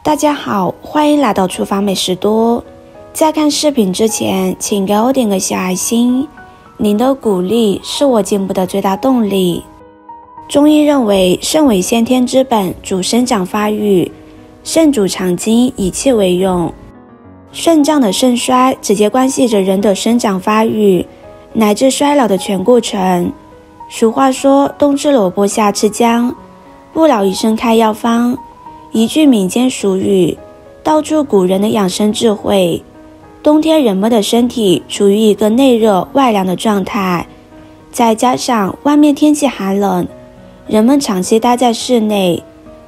大家好，欢迎来到厨房美食多。在看视频之前，请给我点个小爱心，您的鼓励是我进步的最大动力。中医认为，肾为先天之本，主生长发育，肾主藏精，以气为用。肾脏的盛衰直接关系着人的生长发育，乃至衰老的全过程。俗话说，冬吃萝卜夏吃姜，不老医生开药方。一句民间俗语，道出古人的养生智慧。冬天人们的身体处于一个内热外凉的状态，再加上外面天气寒冷，人们长期待在室内，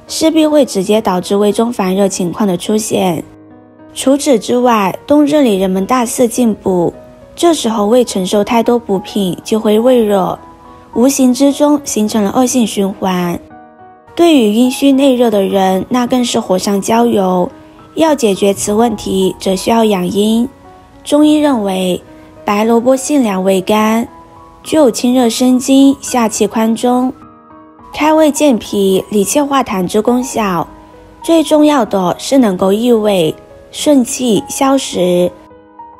势必会直接导致胃中烦热情况的出现。除此之外，冬日里人们大肆进补，这时候胃承受太多补品，就会胃热，无形之中形成了恶性循环。对于阴虚内热的人，那更是火上浇油。要解决此问题，则需要养阴。中医认为，白萝卜性凉味甘，具有清热生津、下气宽中、开胃健脾、理气化痰之功效。最重要的是能够益胃、顺气、消食。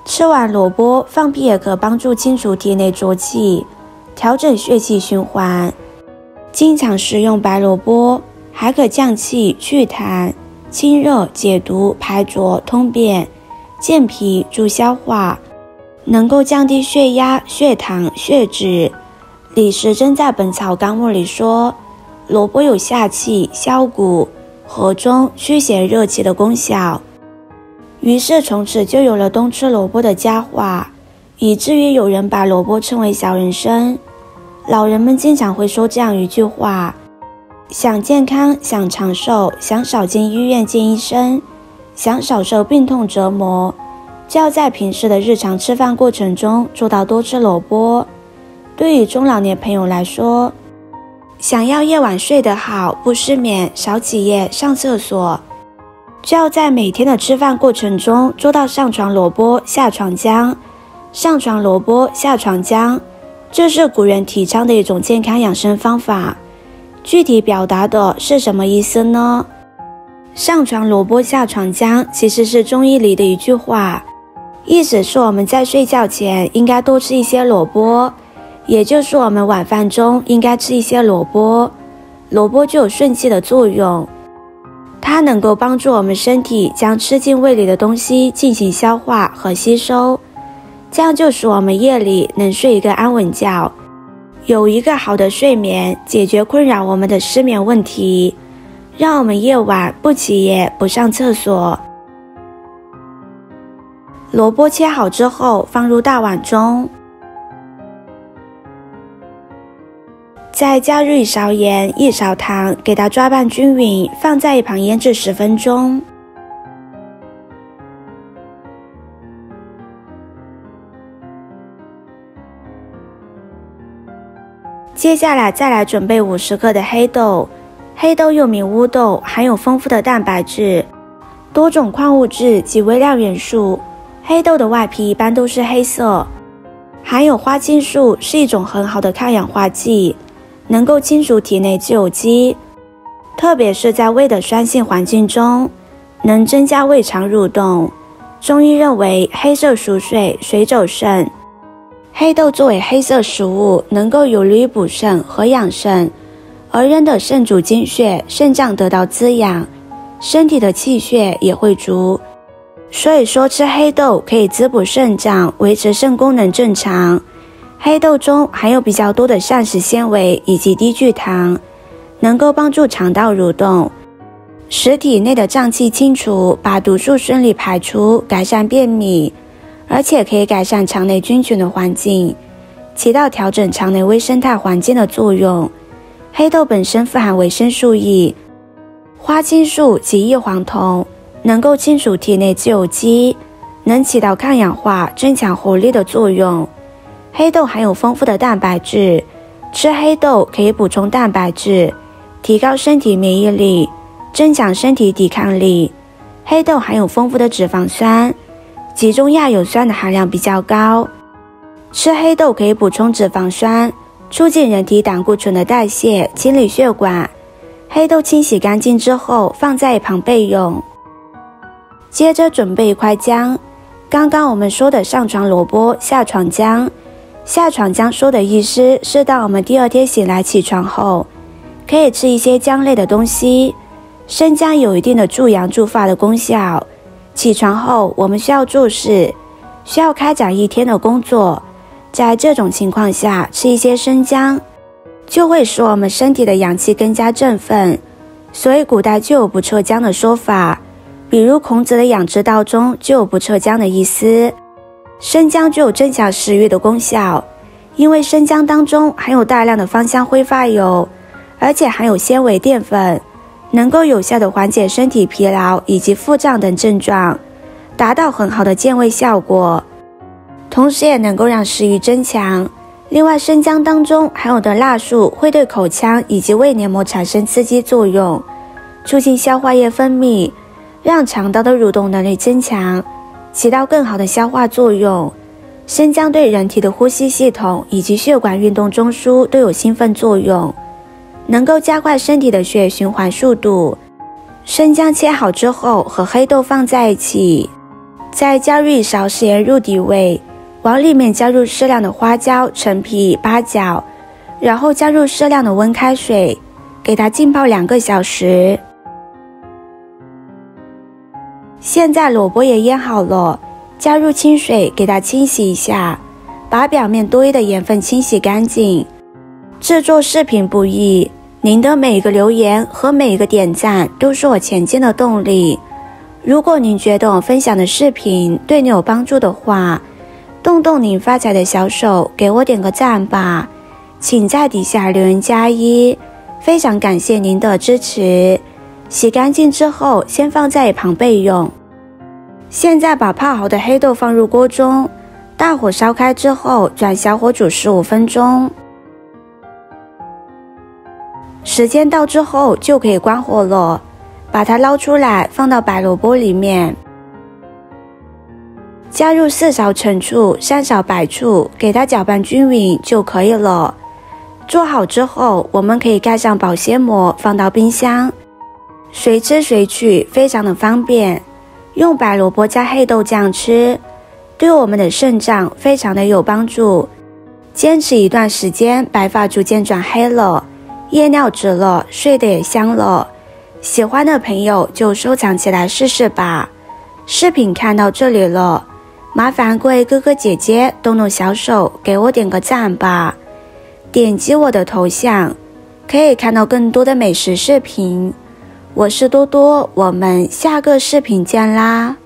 吃完萝卜，放屁也可帮助清除体内浊气，调整血气循环。经常食用白萝卜，还可降气、祛痰、清热、解毒、排浊、通便、健脾、助消化，能够降低血压、血糖、血脂。李时珍在《本草纲目》里说，萝卜有下气、消谷、和中、驱邪热气的功效。于是从此就有了冬吃萝卜的佳话，以至于有人把萝卜称为小人参。老人们经常会说这样一句话：想健康，想长寿，想少进医院见医生，想少受病痛折磨，就要在平时的日常吃饭过程中做到多吃萝卜。对于中老年朋友来说，想要夜晚睡得好，不失眠，少起夜上厕所，就要在每天的吃饭过程中做到上床萝卜下床姜，上床萝卜下床姜。这是古人提倡的一种健康养生方法。具体表达的是什么意思呢？上床萝卜下床姜其实是中医里的一句话，意思是我们在睡觉前应该多吃一些萝卜，也就是我们晚饭中应该吃一些萝卜。萝卜就有顺气的作用，它能够帮助我们身体将吃进胃里的东西进行消化和吸收，这样就使我们夜里能睡一个安稳觉，有一个好的睡眠，解决困扰我们的失眠问题，让我们夜晚不起夜，不上厕所。萝卜切好之后放入大碗中，再加入1勺盐、1勺糖，给它抓拌均匀，放在一旁腌制10分钟。接下来再来准备50克的黑豆。黑豆又名乌豆，含有丰富的蛋白质、多种矿物质及微量元素。黑豆的外皮一般都是黑色，含有花青素，是一种很好的抗氧化剂，能够清除体内自由基，特别是在胃的酸性环境中，能增加胃肠蠕动。中医认为黑色属水，水走肾。黑豆作为黑色食物，能够有利于补肾和养肾，而人的肾主精血，肾脏得到滋养，身体的气血也会足。所以说吃黑豆可以滋补肾脏，维持肾功能正常。黑豆中含有比较多的膳食纤维以及低聚糖，能够帮助肠道蠕动，使体内的脏气清除，把毒素顺利排出，改善便秘，而且可以改善肠内菌群的环境，起到调整肠内微生态环境的作用。黑豆本身富含维生素 E、花青素及异黄酮，能够清除体内自由基，能起到抗氧化、增强活力的作用。黑豆含有丰富的蛋白质，吃黑豆可以补充蛋白质，提高身体免疫力，增强身体抵抗力。黑豆含有丰富的脂肪酸，其中亚油酸的含量比较高，吃黑豆可以补充脂肪酸，促进人体胆固醇的代谢，清理血管。黑豆清洗干净之后放在一旁备用。接着准备一块姜，刚刚我们说的上床萝卜，下床姜。下床姜说的意思是当我们第二天醒来起床后，可以吃一些姜类的东西。生姜有一定的助阳助发的功效。起床后我们需要做事，需要开展一天的工作，在这种情况下吃一些生姜，就会使我们身体的阳气更加振奋。所以古代就有不撤姜的说法，比如孔子的养之道中就有不撤姜的意思。生姜具有增强食欲的功效，因为生姜当中含有大量的芳香挥发油，而且含有纤维淀粉，能够有效地缓解身体疲劳以及腹胀等症状，达到很好的健胃效果，同时也能够让食欲增强。另外，生姜当中含有的辣素会对口腔以及胃黏膜产生刺激作用，促进消化液分泌，让肠道的蠕动能力增强，起到更好的消化作用。生姜对人体的呼吸系统以及血管运动中枢都有兴奋作用，能够加快身体的血液循环速度。生姜切好之后和黑豆放在一起，再加入1勺食盐入底味，往里面加入适量的花椒、陈皮、八角，然后加入适量的温开水，给它浸泡2个小时。现在萝卜也腌好了，加入清水给它清洗一下，把表面多余的盐分清洗干净。制作视频不易，您的每一个留言和每一个点赞都是我前进的动力。如果您觉得我分享的视频对你有帮助的话，动动您发财的小手，给我点个赞吧，请在底下留言加1，非常感谢您的支持。洗干净之后先放在一旁备用。现在把泡好的黑豆放入锅中，大火烧开之后转小火煮15分钟。时间到之后就可以关火了，把它捞出来放到白萝卜里面，加入4勺陈醋、3勺白醋，给它搅拌均匀就可以了。做好之后，我们可以盖上保鲜膜放到冰箱，随吃随取，非常的方便。用白萝卜加黑豆酱吃，对我们的肾脏非常的有帮助。坚持一段时间，白发逐渐转黑了，夜尿直了，睡得也香了。喜欢的朋友就收藏起来试试吧。视频看到这里了，麻烦各位哥哥姐姐动动小手给我点个赞吧，点击我的头像可以看到更多的美食视频。我是多多，我们下个视频见啦。